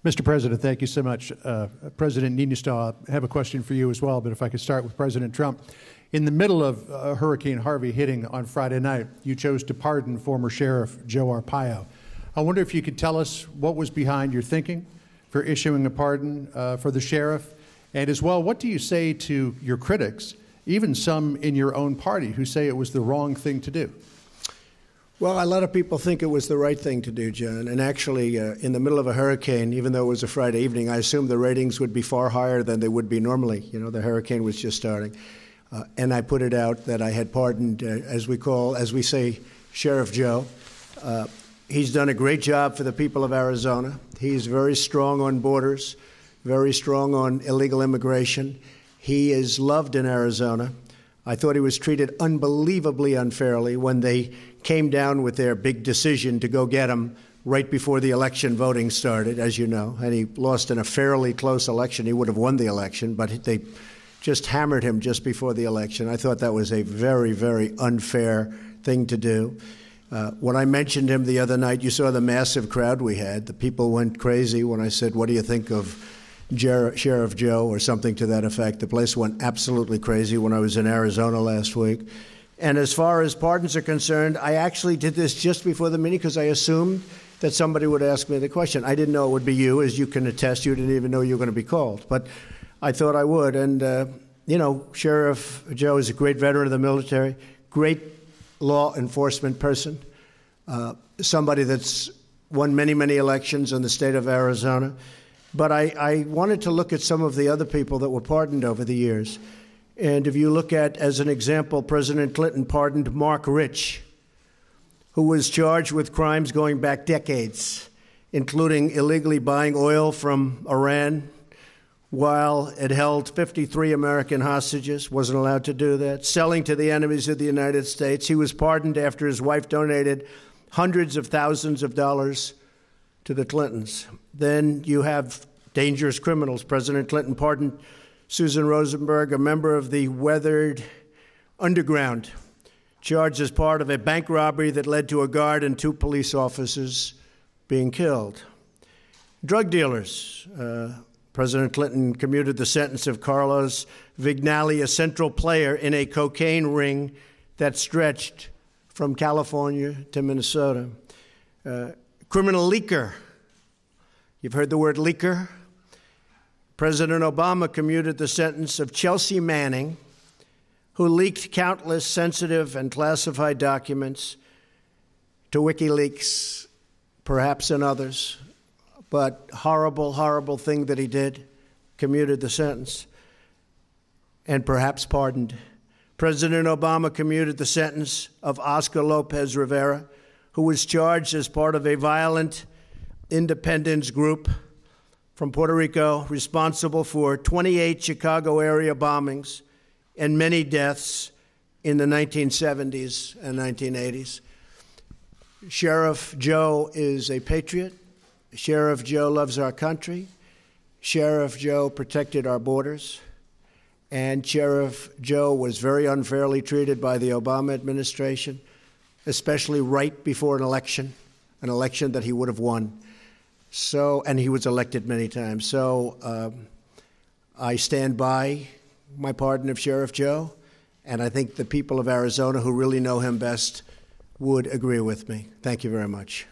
Mr. President, thank you so much. President Niinistö, I have a question for you as well, but if I could start with President Trump. In the middle of Hurricane Harvey hitting on Friday night, you chose to pardon former Sheriff Joe Arpaio. I wonder if you could tell us what was behind your thinking for issuing a pardon for the sheriff, and as well, what do you say to your critics, even some in your own party, who say it was the wrong thing to do? Well, a lot of people think it was the right thing to do, John. And actually, in the middle of a hurricane, even though it was a Friday evening, I assumed the ratings would be far higher than they would be normally. You know, the hurricane was just starting. And I put it out that I had pardoned, as we say, Sheriff Joe. He's done a great job for the people of Arizona. He's very strong on borders, very strong on illegal immigration. He is loved in Arizona. I thought he was treated unbelievably unfairly when they came down with their big decision to go get him right before the election voting started, as you know, and he lost in a fairly close election. He would have won the election, but they just hammered him just before the election. I thought that was a very, very unfair thing to do. When I mentioned him the other night, you saw the massive crowd we had. The people went crazy when I said, what do you think of Sheriff Joe, or something to that effect. The place went absolutely crazy when I was in Arizona last week. And as far as pardons are concerned, I actually did this just before the meeting because I assumed that somebody would ask me the question. I didn't know it would be you, as you can attest. You didn't even know you were going to be called. But I thought I would. And, you know, Sheriff Joe is a great veteran of the military, great law enforcement person, somebody that's won many, many elections in the state of Arizona. But I wanted to look at some of the other people that were pardoned over the years. And if you look at, as an example, President Clinton pardoned Mark Rich, who was charged with crimes going back decades, including illegally buying oil from Iran while it held 53 American hostages, wasn't allowed to do that, selling to the enemies of the United States. He was pardoned after his wife donated hundreds of thousands of dollars to the Clintons. Then you have dangerous criminals. President Clinton pardoned Susan Rosenberg, a member of the weathered underground, charged as part of a bank robbery that led to a guard and 2 police officers being killed. Drug dealers. President Clinton commuted the sentence of Carlos Vignali, a central player in a cocaine ring that stretched from California to Minnesota. Criminal leaker. You've heard the word leaker? President Obama commuted the sentence of Chelsea Manning, who leaked countless sensitive and classified documents to WikiLeaks, perhaps and others, but horrible, horrible thing that he did, commuted the sentence, and perhaps pardoned. President Obama commuted the sentence of Oscar Lopez Rivera, who was charged as part of a violent independence group from Puerto Rico responsible for 28 Chicago area bombings and many deaths in the 1970s and 1980s. Sheriff Joe is a patriot. Sheriff Joe loves our country. Sheriff Joe protected our borders. And Sheriff Joe was very unfairly treated by the Obama administration, especially right before an election that he would have won. And he was elected many times. So I stand by my pardon of Sheriff Joe, and I think the people of Arizona who really know him best would agree with me. Thank you very much.